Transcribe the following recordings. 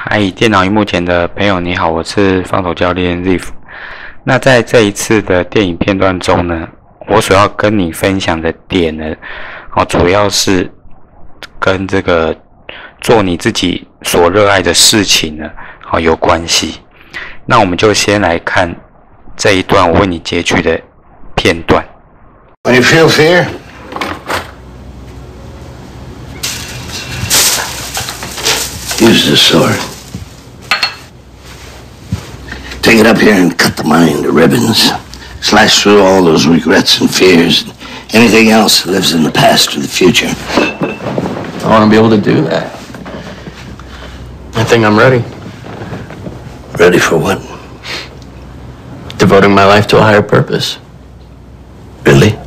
嗨，电脑荧幕前的朋友你好，我是放手教练 Ziff。那在这一次的电影片段中呢，我所要跟你分享的点呢，主要是跟这个做你自己所热爱的事情呢，有关系。那我们就先来看这一段我为你截取的片段。When you feel fear, use the sword. Take it up here and cut the mind to ribbons. Slash through all those regrets and fears and anything else that lives in the past or the future. I want to be able to do that. I think I'm ready. Ready for what? Devoting my life to a higher purpose. Really?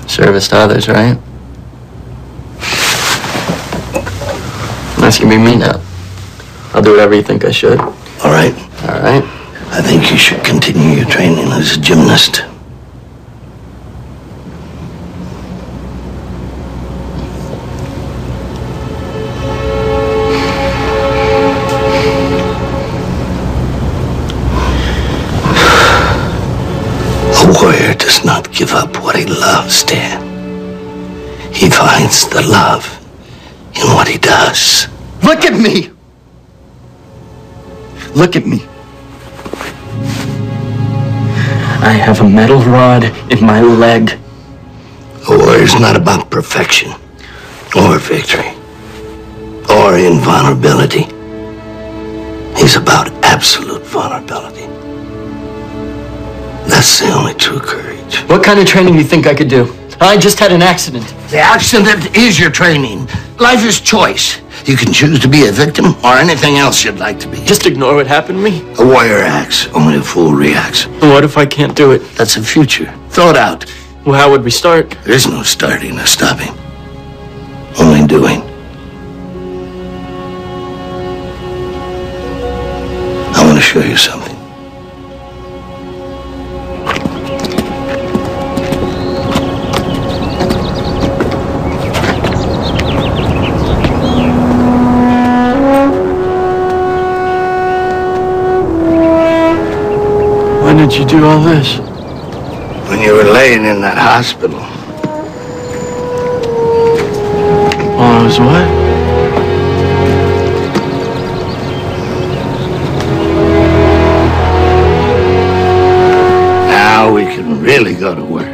Service to others, right? That's gonna be me now. I'll do whatever you think I should. All right. All right. I think you should continue your training as a gymnast. A warrior does not give up what he loves, Dan. He finds the love in what he does. Look at me! Look at me. I have a metal rod in my leg. A warrior's not about perfection, or victory, or invulnerability. He's about absolute vulnerability. That's the only true courage. What kind of training do you think I could do? I just had an accident. The accident is your training. Life is choice. You can choose to be a victim or anything else you'd like to be. Just ignore what happened to me? A warrior acts, only a fool reacts. What if I can't do it? That's the future. Throw it out. Well, how would we start? There is no starting or stopping. Only doing. I want to show you something. When did you do all this? When you were laying in that hospital. While I was what? Now we can really go to work.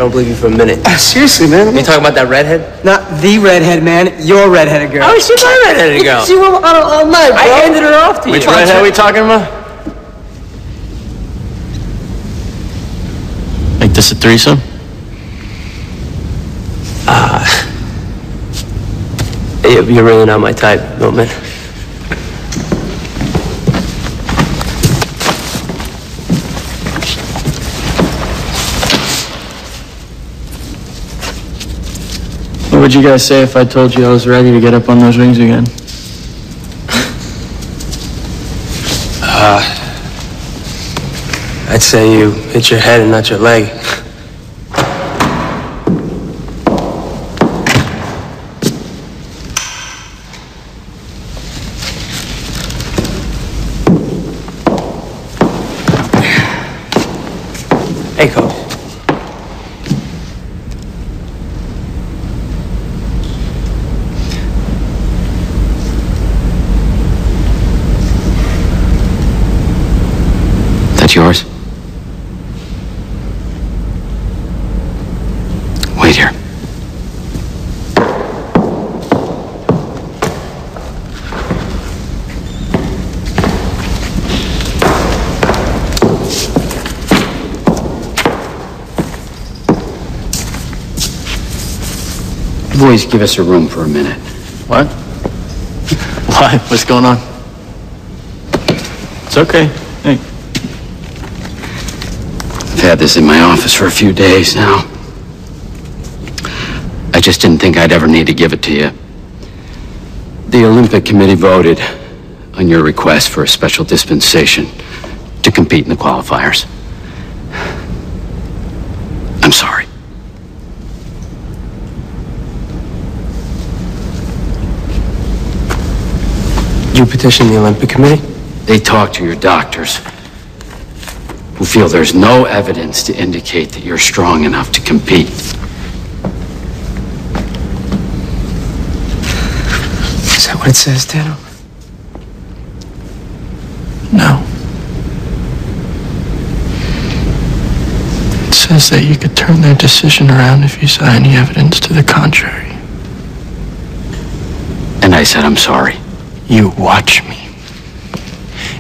don't believe you for a minute. Seriously, man. You talking about that redhead? Not the redhead, man. Your redheaded girl. Oh, she's my redheaded girl. She went all night, bro. I handed her off to you. Which redhead are we talking about? Make this a threesome? You're really not my type, Milton. What would you guys say if I told you I was ready to get up on those rings again? I'd say you hit your head and not your leg. Hey, Coach. That's yours? Wait here. Boys, give us a room for a minute. What? Why? What's going on? It's okay. Hey. I've had this in my office for a few days now. I just didn't think I'd ever need to give it to you. The Olympic Committee voted on your request for a special dispensation to compete in the qualifiers. I'm sorry. You petitioned the Olympic Committee? They talked to your doctors, who feel there's no evidence to indicate that you're strong enough to compete. Is that what it says, Dano? No. It says that you could turn their decision around if you saw any evidence to the contrary. And I said, I'm sorry. You watch me,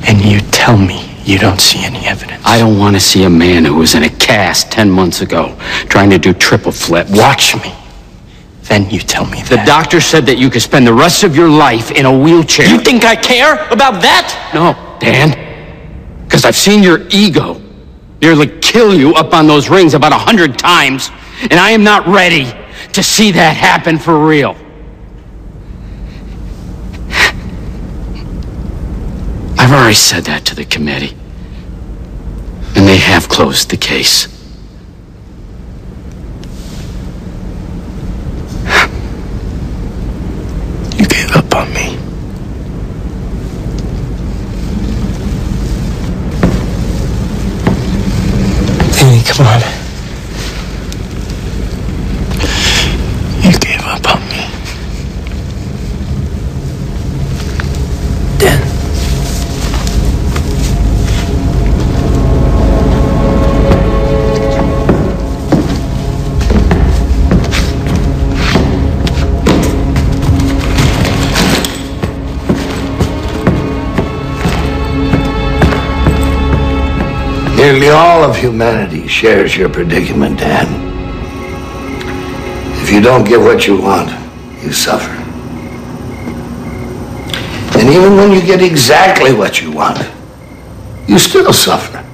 and you tell me you don't see any evidence. I don't want to see a man who was in a cast 10 months ago trying to do triple flips. Watch me. Then you tell me that. The doctor said that you could spend the rest of your life in a wheelchair. You think I care about that? No, Dan. Because I've seen your ego nearly kill you up on those rings about 100 times, and I am not ready to see that happen for real. I've already said that to the committee, and they have closed the case. You gave up on me. Danny, come on. You gave up on me. Dan. Nearly all of humanity shares your predicament, Dan. If you don't get what you want, you suffer. And even when you get exactly what you want, you still suffer.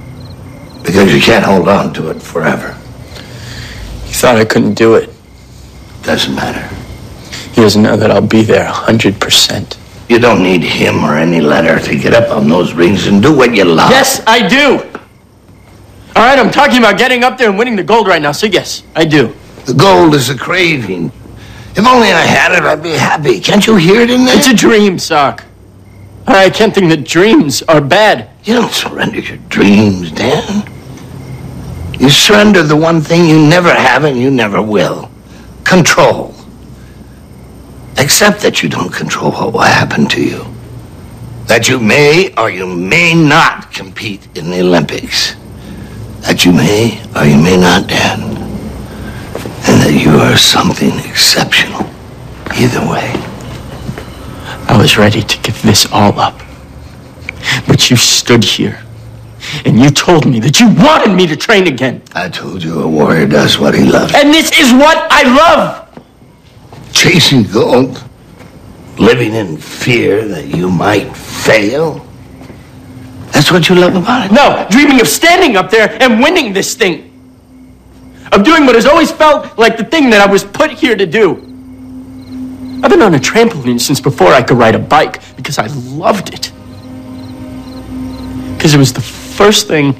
Because you can't hold on to it forever. You thought I couldn't do it. Doesn't matter. He doesn't know that I'll be there 100%. You don't need him or any letter to get up on those rings and do what you love. Yes, I do. All right, I'm talking about getting up there and winning the gold right now, so yes, I do. The gold is a craving. If only I had it, I'd be happy. Can't you hear it in there? It's a dream, Sock. I can't think that dreams are bad. You don't surrender your dreams, Dan. You surrender the one thing you never have and you never will. Control. Accept that you don't control what will happen to you. That you may or you may not compete in the Olympics. That you may or you may not, Dan. that you are something exceptional. Either way. I was ready to give this all up. But you stood here, and you told me that you wanted me to train again. I told you a warrior does what he loves. And this is what I love! Chasing gold? Living in fear that you might fail? That's what you love about it? No, dreaming of standing up there and winning this thing. Of doing what has always felt like the thing that I was put here to do. I've been on a trampoline since before I could ride a bike because I loved it. Because it was the first thing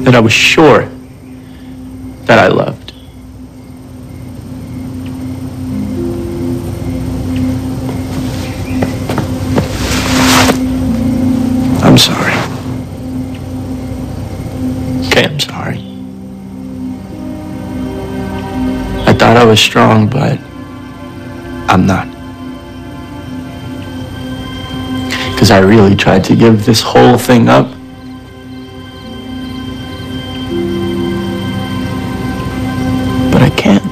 that I was sure that I loved. I'm sorry. Okay, I'm sorry. I thought I was strong, but I'm not. Because I really tried to give this whole thing up. But I can't.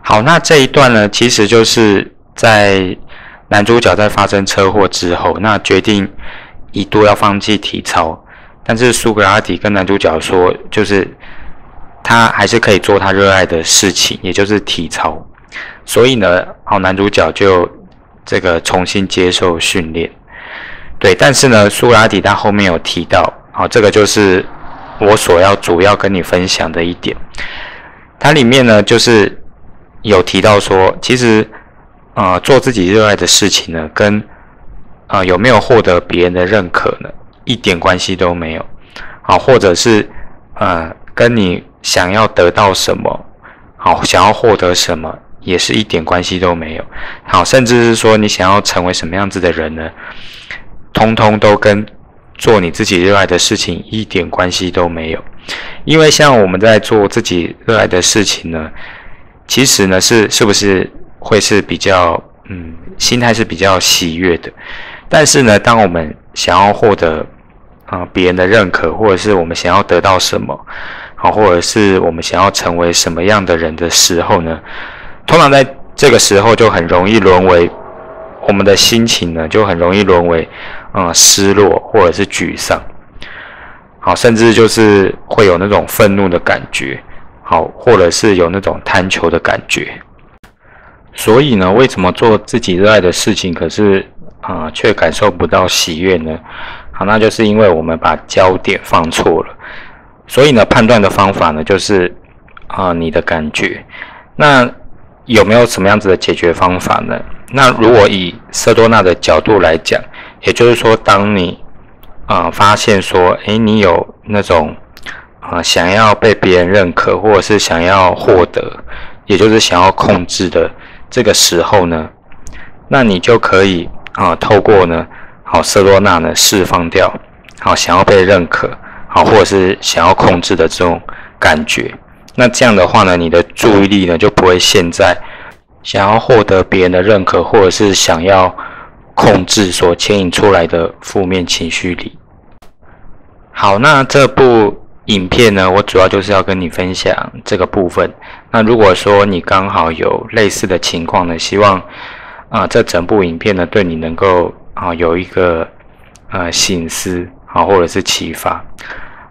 好，那这一段呢，其实就是在男主角在发生车祸之后，那决定一度要放弃体操，但是苏格拉底跟男主角说，就是他还是可以做他热爱的事情，也就是体操。所以呢，男主角就这个重新接受训练。对，但是呢，苏格拉底他后面有提到，这个就是我主要跟你分享的一点。它里面呢，就是有提到说，其实做自己热爱的事情呢，跟有没有获得别人的认可呢，一点关系都没有。或者是跟你想要得到什么，想要获得什么，也是一点关系都没有。甚至是说你想要成为什么样子的人呢，通通都跟做你自己热爱的事情一点关系都没有。因为像我们在做自己热爱的事情呢，其实呢是不是会是比较心态是比较喜悦的。但是呢，当我们想要获得别人的认可，或者是我们想要得到什么，或者是我们想要成为什么样的人的时候呢，通常在这个时候就很容易沦为我们的心情呢，就很容易沦为失落或者是沮丧，甚至就是会有那种愤怒的感觉，或者是有那种贪求的感觉。所以呢，为什么做自己热爱的事情，可是却感受不到喜悦呢？那就是因为我们把焦点放错了。所以呢，判断的方法呢，就是你的感觉。那有没有什么样子的解决方法呢？那如果以瑟多纳的角度来讲，也就是说，当你发现说，你有那种想要被别人认可，或者是想要获得，也就是想要控制的这个时候呢，那你就可以透过呢，瑟多纳呢释放掉想要被认可或者是想要控制的这种感觉。那这样的话呢，你的注意力呢就不会陷在想要获得别人的认可，或者是想要控制所牵引出来的负面情绪里。好，那这部影片呢，我主要就是要跟你分享这个部分。那如果说你刚好有类似的情况呢，希望这整部影片呢对你能够有一个省思或者是启发。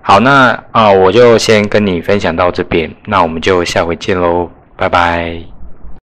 好，那我就先跟你分享到这边，那我们就下回见喽，拜拜。